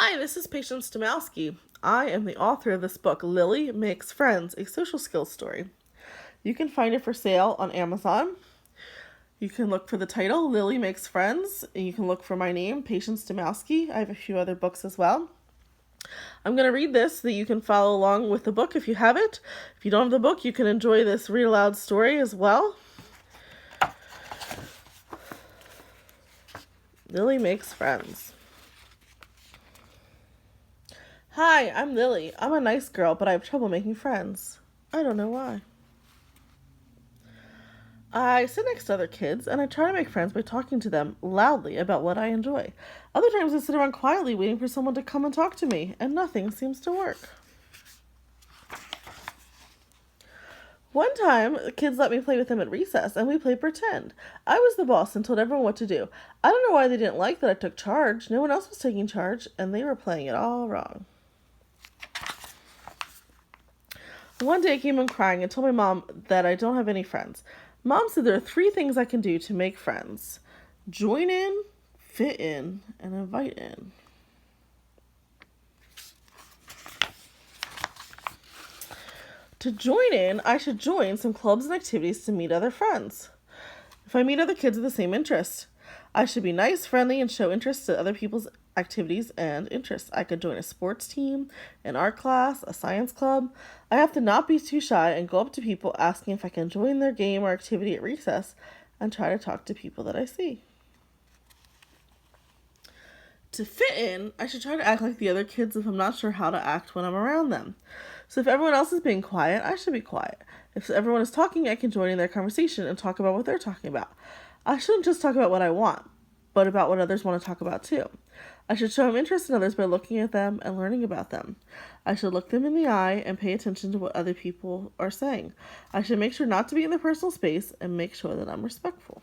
Hi, this is Patience Tomowski. I am the author of this book, Lily Makes Friends, a social skills story. You can find it for sale on Amazon. You can look for the title, Lily Makes Friends, and you can look for my name, Patience Tomowski. I have a few other books as well. I'm going to read this so that you can follow along with the book if you have it. If you don't have the book, you can enjoy this read aloud story as well. Lily Makes Friends. Hi, I'm Lily. I'm a nice girl, but I have trouble making friends. I don't know why. I sit next to other kids, and I try to make friends by talking to them loudly about what I enjoy. Other times I sit around quietly waiting for someone to come and talk to me, and nothing seems to work. One time, the kids let me play with them at recess, and we played pretend. I was the boss and told everyone what to do. I don't know why they didn't like that I took charge. No one else was taking charge, and they were playing it all wrong. One day I came home crying and told my mom that I don't have any friends. Mom said there are 3 things I can do to make friends: join in, fit in, and invite in. To join in, I should join some clubs and activities to meet other friends. If I meet other kids with the same interest, I should be nice, friendly, and show interest to other people's activities and interests. I could join a sports team, an art class, a science club. I have to not be too shy and go up to people asking if I can join their game or activity at recess and try to talk to people that I see. To fit in, I should try to act like the other kids if I'm not sure how to act when I'm around them. So if everyone else is being quiet, I should be quiet. If everyone is talking, I can join in their conversation and talk about what they're talking about. I shouldn't just talk about what I want, but about what others want to talk about too. I should show interest in others by looking at them and learning about them. I should look them in the eye and pay attention to what other people are saying. I should make sure not to be in their personal space and make sure that I'm respectful.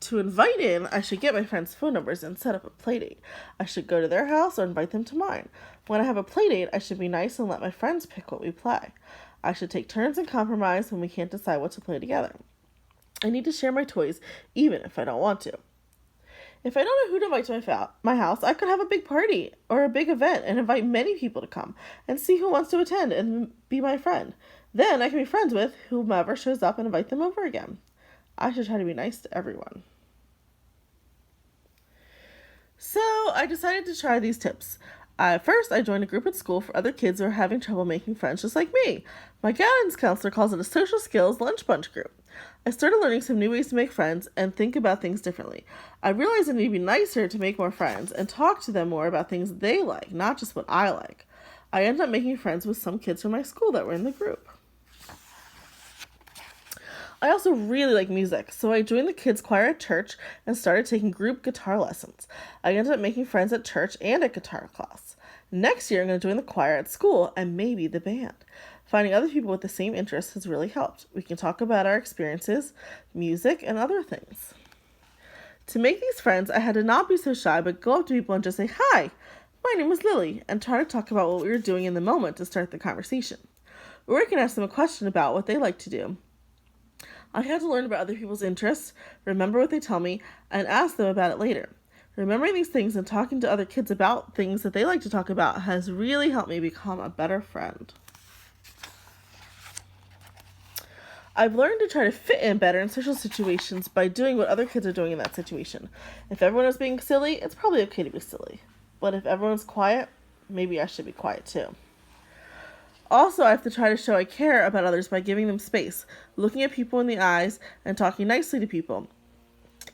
To invite in, I should get my friends' phone numbers and set up a playdate. I should go to their house or invite them to mine. When I have a playdate, I should be nice and let my friends pick what we play. I should take turns and compromise when we can't decide what to play together. I need to share my toys, even if I don't want to. If I don't know who to invite to my house, I could have a big party or a big event and invite many people to come and see who wants to attend and be my friend. Then I can be friends with whomever shows up and invite them over again. I should try to be nice to everyone. So I decided to try these tips. First, I joined a group at school for other kids who are having trouble making friends just like me. My guidance counselor calls it a social skills lunch bunch group. I started learning some new ways to make friends and think about things differently. I realized I need to be nicer to make more friends and talk to them more about things they like, not just what I like. I ended up making friends with some kids from my school that were in the group. I also really like music, so I joined the kids' choir at church and started taking group guitar lessons. I ended up making friends at church and at guitar class. Next year, I'm going to join the choir at school and maybe the band. Finding other people with the same interests has really helped. We can talk about our experiences, music, and other things. To make these friends, I had to not be so shy, but go up to people and just say, "Hi, my name is Lily," and try to talk about what we were doing in the moment to start the conversation. Or I can ask them a question about what they like to do. I had to learn about other people's interests, remember what they tell me, and ask them about it later. Remembering these things and talking to other kids about things that they like to talk about has really helped me become a better friend. I've learned to try to fit in better in social situations by doing what other kids are doing in that situation. If everyone is being silly, it's probably okay to be silly. But if everyone's quiet, maybe I should be quiet too. Also, I have to try to show I care about others by giving them space, looking at people in the eyes, and talking nicely to people,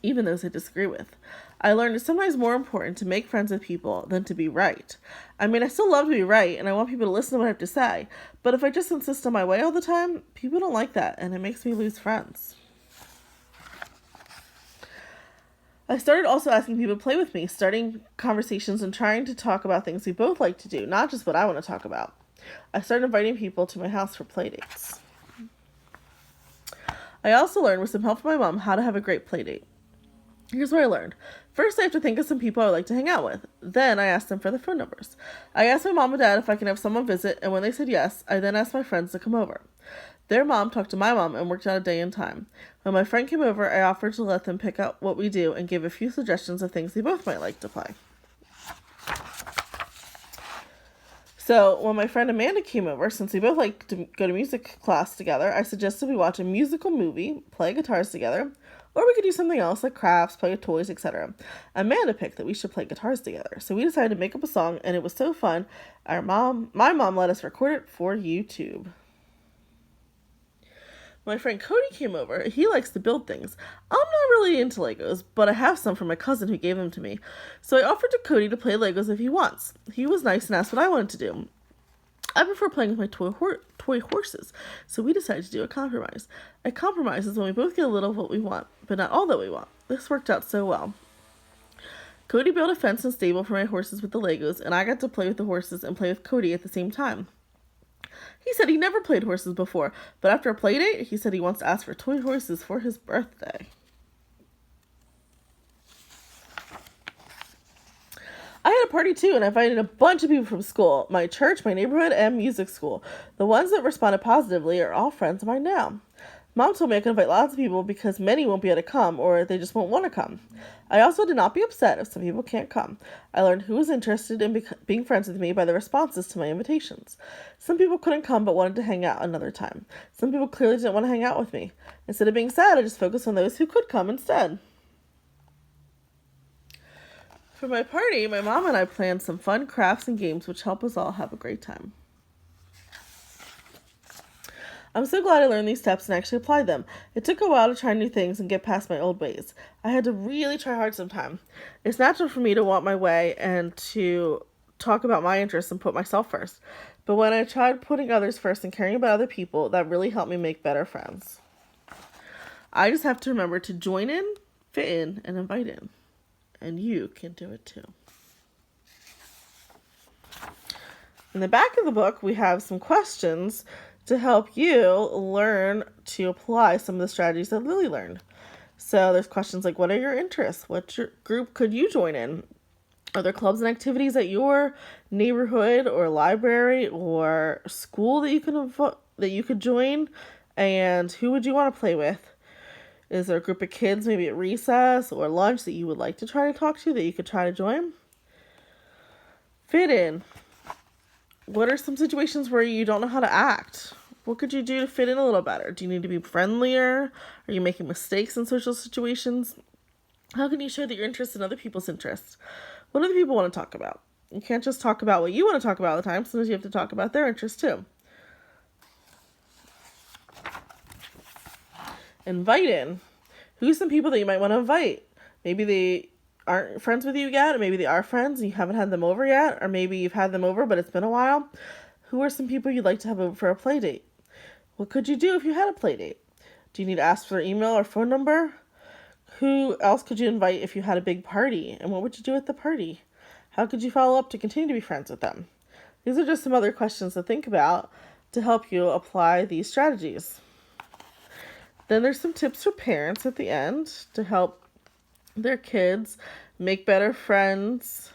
even those I disagree with. I learned it's sometimes more important to make friends with people than to be right. I mean, I still love to be right, and I want people to listen to what I have to say, but if I just insist on my way all the time, people don't like that, and it makes me lose friends. I started also asking people to play with me, starting conversations and trying to talk about things we both like to do, not just what I want to talk about. I started inviting people to my house for play dates. I also learned with some help from my mom how to have a great play date. Here's what I learned. First, I have to think of some people I would like to hang out with. Then I asked them for their phone numbers. I asked my mom and dad if I can have someone visit, and when they said yes, I then asked my friends to come over. Their mom talked to my mom and worked out a day in time. When my friend came over, I offered to let them pick out what we do and gave a few suggestions of things they both might like to play. So when my friend Amanda came over, since we both like to go to music class together, I suggested we watch a musical movie, play guitars together, or we could do something else like crafts, play with toys, etc. Amanda picked that we should play guitars together. So we decided to make up a song, and it was so fun. My mom let us record it for YouTube. My friend Cody came over. He likes to build things. I'm not really into Legos, but I have some from my cousin who gave them to me. So I offered to Cody to play Legos if he wants. He was nice and asked what I wanted to do. I prefer playing with my toy horses, so we decided to do a compromise. A compromise is when we both get a little of what we want, but not all that we want. This worked out so well. Cody built a fence and stable for my horses with the Legos, and I got to play with the horses and play with Cody at the same time. He said he never played horses before, but after a play date, he said he wants to ask for toy horses for his birthday. I had a party too, and I invited a bunch of people from school, my church, my neighborhood, and music school. The ones that responded positively are all friends of mine now. Mom told me I could invite lots of people because many won't be able to come, or they just won't want to come. I also did not be upset if some people can't come. I learned who was interested in being friends with me by the responses to my invitations. Some people couldn't come but wanted to hang out another time. Some people clearly didn't want to hang out with me. Instead of being sad, I just focused on those who could come instead. For my party, my mom and I planned some fun crafts and games which help us all have a great time. I'm so glad I learned these steps and actually applied them. It took a while to try new things and get past my old ways. I had to really try hard sometimes. It's natural for me to want my way and to talk about my interests and put myself first. But when I tried putting others first and caring about other people, that really helped me make better friends. I just have to remember to join in, fit in, and invite in. And you can do it too. In the back of the book, we have some questions to help you learn to apply some of the strategies that Lily learned. So there's questions like, what are your interests? What group could you join in? Are there clubs and activities at your neighborhood or library or school that you could join? And who would you want to play with? Is there a group of kids maybe at recess or lunch that you would like to try to talk to that you could try to join? Fit in. What are some situations where you don't know how to act? What could you do to fit in a little better? Do you need to be friendlier? Are you making mistakes in social situations? How can you show that you're interested in other people's interests? What do the people want to talk about? You can't just talk about what you want to talk about all the time. Sometimes you have to talk about their interests too. Invite in. Who's some people that you might want to invite? Maybe they aren't friends with you yet, or maybe they are friends and you haven't had them over yet, or maybe you've had them over but it's been a while. Who are some people you'd like to have over for a play date? What could you do if you had a play date? Do you need to ask for their email or phone number? Who else could you invite if you had a big party? And what would you do at the party? How could you follow up to continue to be friends with them? These are just some other questions to think about to help you apply these strategies. Then there's some tips for parents at the end to help their kids make better friends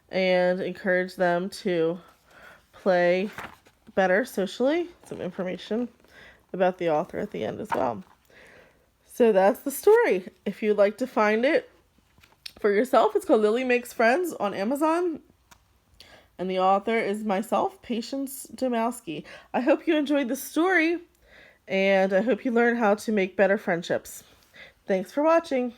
and encourage them to play better socially. Some information about the author at the end as well. So that's the story. If you'd like to find it for yourself, it's called Lily Makes Friends on Amazon. And the author is myself, Patience Domowski. I hope you enjoyed the story, and I hope you learn how to make better friendships. Thanks for watching.